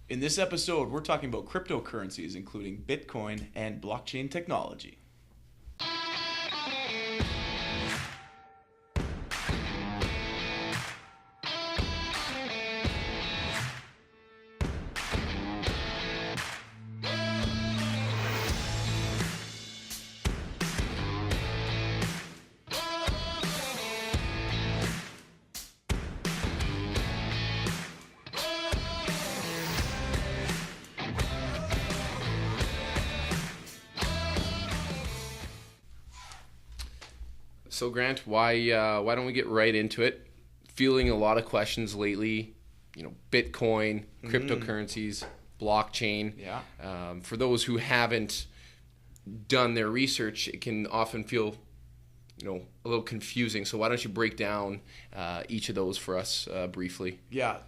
In this episode, we're talking about cryptocurrencies, including Bitcoin and blockchain technology. So Grant, why don't we get right into it? Fielding a lot of questions lately, Bitcoin, cryptocurrencies, blockchain. Yeah. For those who haven't done their research, it can often feel, a little confusing. So why don't you break down each of those for us briefly? Yeah,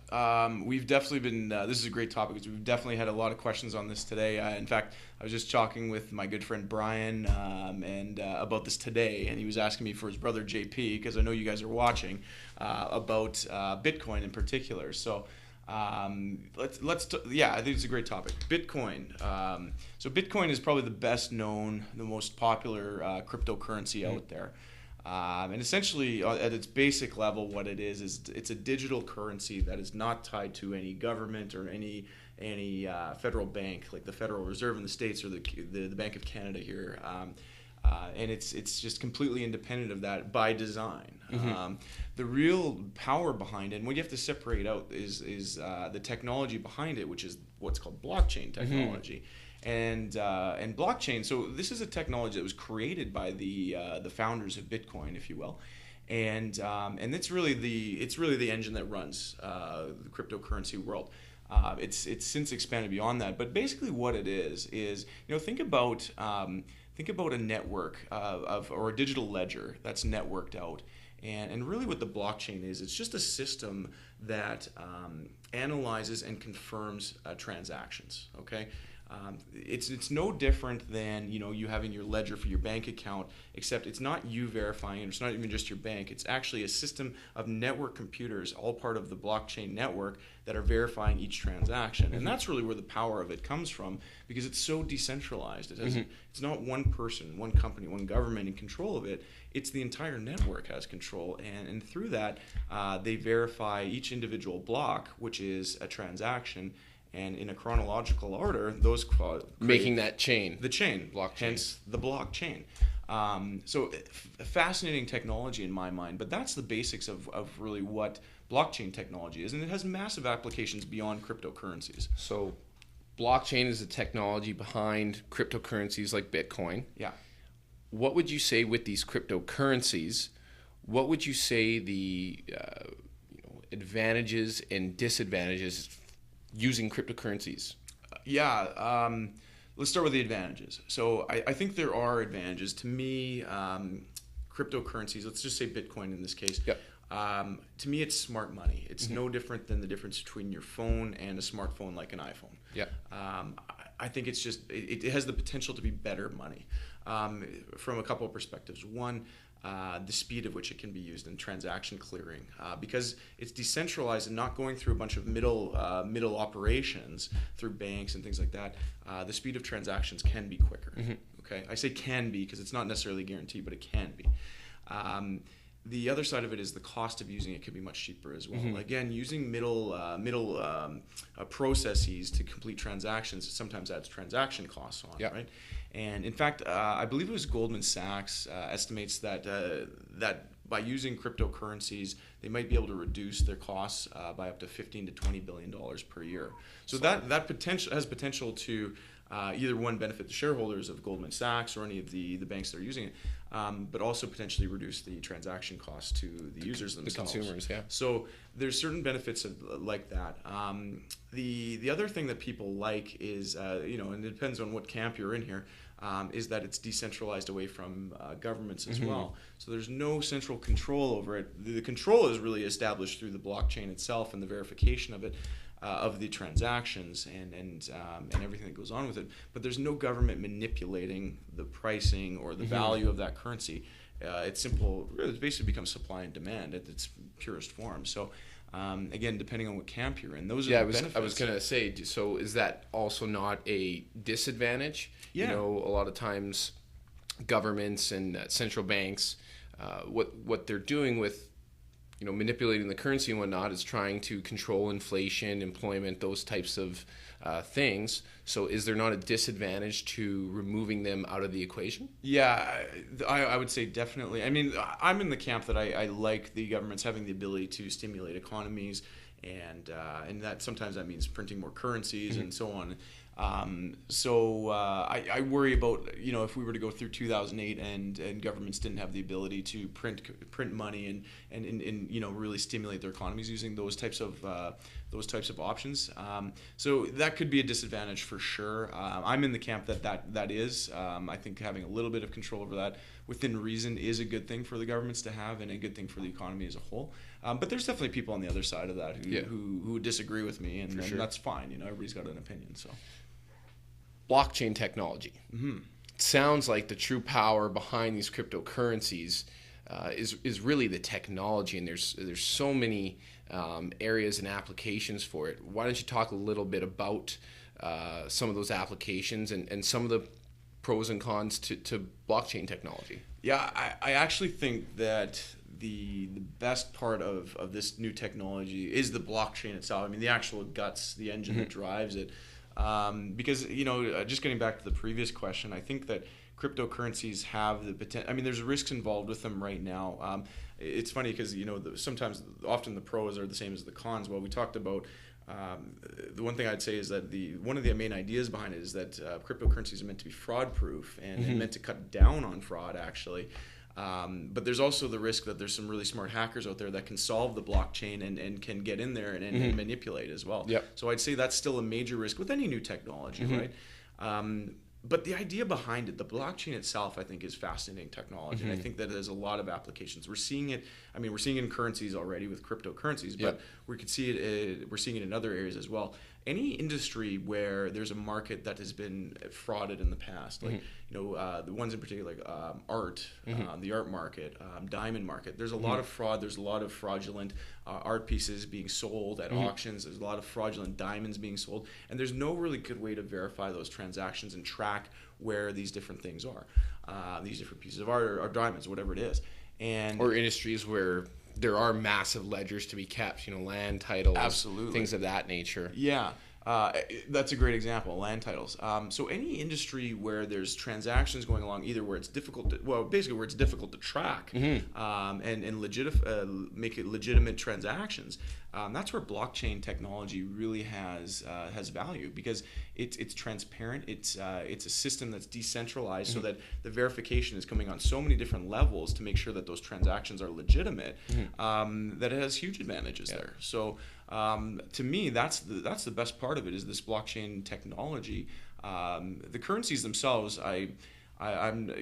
we've definitely been, this is a great topic because we've definitely had a lot of questions on this today. In fact, I was just talking with my good friend Brian and about this today, and he was asking me for his brother JP, because I know you guys are watching, about Bitcoin in particular. So I think it's a great topic. Bitcoin. So Bitcoin is probably the best known, the most popular cryptocurrency out there. And essentially, at its basic level, what it is it's a digital currency that is not tied to any government or any federal bank, like the Federal Reserve in the States or the Bank of Canada here. And it's just completely independent of that by design. The real power behind it, and what you have to separate out is the technology behind it, which is what's called blockchain technology. And blockchain. So this is a technology that was created by the founders of Bitcoin, if you will, and it's really the engine that runs the cryptocurrency world. It's since expanded beyond that, but basically what it is think about a network or a digital ledger that's networked out. And really what the blockchain is, it's just a system that analyzes and confirms transactions, okay? It's no different than you having your ledger for your bank account, except it's not you verifying it. It's not even just your bank. It's actually a system of network computers, all part of the blockchain network, that are verifying each transaction. And that's really where the power of it comes from, because it's so decentralized. It's not one person, one company, one government in control of it. It's the entire network has control, and through that, they verify each individual block, which is a transaction. And in a chronological order, those making that chain, the chain, blockchain, hence the blockchain. So fascinating technology in my mind, but that's the basics of really what blockchain technology is, and it has massive applications beyond cryptocurrencies. So blockchain is the technology behind cryptocurrencies like Bitcoin. Yeah. What would you say with these cryptocurrencies? What would you say the advantages and disadvantages using cryptocurrencies? Let's start with the advantages. So I think there are advantages. To me, cryptocurrencies, let's just say Bitcoin in this case, Yep. To me it's smart money. It's no different than the difference between your phone and a smartphone like an iPhone. Yeah. I think it's just, it has the potential to be better money from a couple of perspectives. One, the speed at which it can be used in transaction clearing, because it's decentralized and not going through a bunch of middle operations through banks and things like that. The speed of transactions can be quicker. Okay, I say can be because it's not necessarily guaranteed, but it can be. The other side of it is the cost of using it can be much cheaper as well. Again, using middle processes to complete transactions sometimes adds transaction costs on, right? And in fact, I believe it was Goldman Sachs estimates that by using cryptocurrencies, they might be able to reduce their costs by up to $15 to $20 billion per year. So that potential has potential to either one, benefit the shareholders of Goldman Sachs or any of the banks that are using it, but also potentially reduce the transaction costs to the users themselves. The consumers, yeah. So there's certain benefits like that. The other thing that people like is, and it depends on what camp you're in here, is that it's decentralized away from governments as well. So there's no central control over it. The control is really established through the blockchain itself and the verification of it. Of the transactions and everything that goes on with it, but there's no government manipulating the pricing or the value of that currency. It's basically becomes supply and demand at its purest form. So Again, depending on what camp you're in, those are Yeah, the benefits. I was gonna say. So is that also not a disadvantage? Yeah. You know, a lot of times governments and central banks, what they're doing with, you know, manipulating the currency and whatnot is trying to control inflation, employment, those types of things. So is there not a disadvantage to removing them out of the equation? Yeah, I would say definitely. I mean, I'm in the camp that I like the governments having the ability to stimulate economies, and that sometimes that means printing more currencies and so on. I worry about, you know, if we were to go through 2008 and governments didn't have the ability to print money and you know, really stimulate their economies using those types of options. So that could be a disadvantage for sure. I'm in the camp that is. I think having a little bit of control over that within reason is a good thing for the governments to have, and a good thing for the economy as a whole. But there's definitely people on the other side of that who disagree with me, and that's fine. You know, everybody's got an opinion. So, blockchain technology. It sounds like the true power behind these cryptocurrencies is really the technology, and there's so many areas and applications for it. Why don't you talk a little bit about some of those applications and some of the pros and cons to blockchain technology? Yeah, I actually think that the best part of this new technology is the blockchain itself. I mean, the actual guts, the engine that drives it. Because, you know, just getting back to the previous question, I think that cryptocurrencies have the potential. I mean, there's risks involved with them right now. It's funny because, you know, often the pros are the same as the cons. Well, we talked about the one thing I'd say is that one of the main ideas behind it is that cryptocurrencies are meant to be fraud proof and meant to cut down on fraud, actually. But there's also the risk that there's some really smart hackers out there that can solve the blockchain and can get in there and manipulate as well. Yep. So I'd say that's still a major risk with any new technology, right? But the idea behind it, the blockchain itself, I think is fascinating technology. And I think that there's a lot of applications. We're seeing it. I mean, we're seeing it in currencies already with cryptocurrencies, but we could see it. We're seeing it in other areas as well. Any industry where there's a market that has been frauded in the past, like you know, the ones in particular, like art, the art market, diamond market. There's a lot of fraud. There's a lot of fraudulent art pieces being sold at auctions. There's a lot of fraudulent diamonds being sold, and there's no really good way to verify those transactions and track where these different things are, these different pieces of art or diamonds, whatever it is, or industries where there are massive ledgers to be kept, you know, land titles, absolutely, things of that nature. Yeah. That's a great example, land titles. So any industry where there's transactions going along, either where it's difficult to track and make it legitimate transactions, that's where blockchain technology really has value, because it's transparent. It's a system that's decentralized, so that the verification is coming on so many different levels to make sure that those transactions are legitimate. That it has huge advantages there. So. To me, that's the best part of it, is this blockchain technology. The currencies themselves, I'm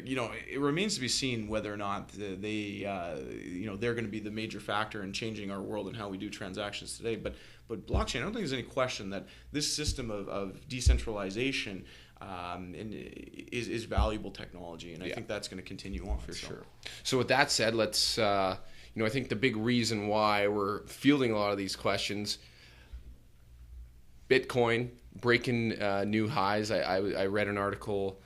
you know, it remains to be seen whether or not they're going to be the major factor in changing our world and how we do transactions today. But blockchain, I don't think there's any question that this system of decentralization is valuable technology, and I think that's going to continue on for sure. So with that said, let's. You know, I think the big reason why we're fielding a lot of these questions, Bitcoin breaking new highs. I read an article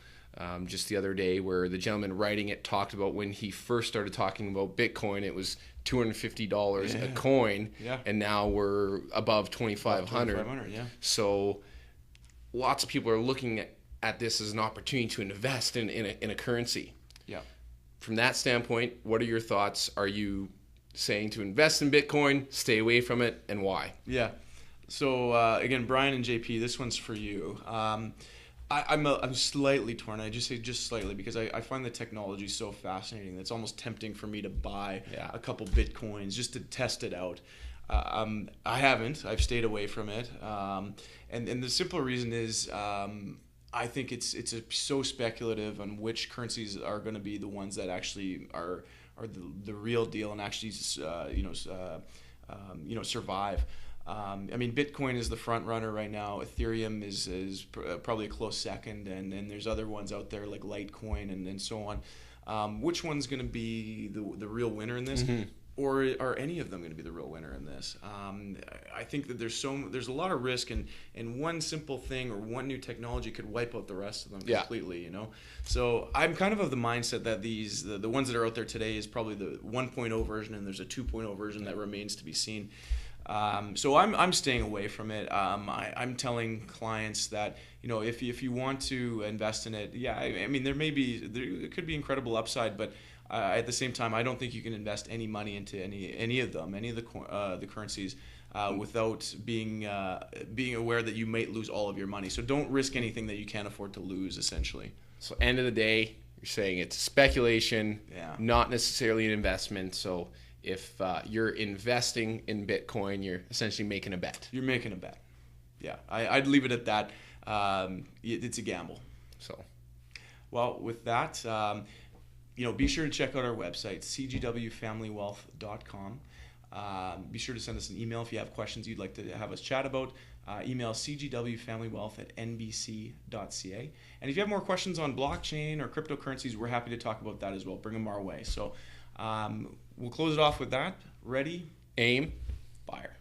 just the other day where the gentleman writing it talked about when he first started talking about Bitcoin, it was $250 a coin, and now we're above $2,500. Yeah. So lots of people are looking at this as an opportunity to invest in a currency. Yeah. From that standpoint, what are your thoughts? Are you saying to invest in Bitcoin, stay away from it, and why? Yeah. So again, Brian and JP, this one's for you. I'm slightly torn. I just say just slightly, because I find the technology so fascinating that it's almost tempting for me to buy a couple Bitcoins just to test it out. I haven't. I've stayed away from it. And the simple reason is I think it's so speculative on which currencies are going to be the ones that actually are the real deal and actually survive. I mean, Bitcoin is the front runner right now. Ethereum is probably a close second, and there's other ones out there like Litecoin and so on. Which one's going to be the real winner in this? or are any of them going to be the real winner in this? I think that there's a lot of risk, and one simple thing or one new technology could wipe out the rest of them completely. You know, so I'm kind of the mindset that the ones that are out there today is probably the 1.0 version, and there's a 2.0 version that remains to be seen. So I'm staying away from it. I'm telling clients that, you know, if you want to invest in it, yeah, I mean there could be incredible upside, but at the same time, I don't think you can invest any money into any of the currencies without being aware that you might lose all of your money. So don't risk anything that you can't afford to lose, essentially. So end of the day, you're saying it's speculation, not necessarily an investment. So if you're investing in Bitcoin, you're essentially making a bet. You're making a bet. Yeah, I'd leave it at that. It's a gamble. So, well, with that, you know, be sure to check out our website, cgwfamilywealth.com. Be sure to send us an email if you have questions you'd like to have us chat about. Email cgwfamilywealth@nbc.ca. And if you have more questions on blockchain or cryptocurrencies, we're happy to talk about that as well. Bring them our way. So we'll close it off with that. Ready, aim, fire.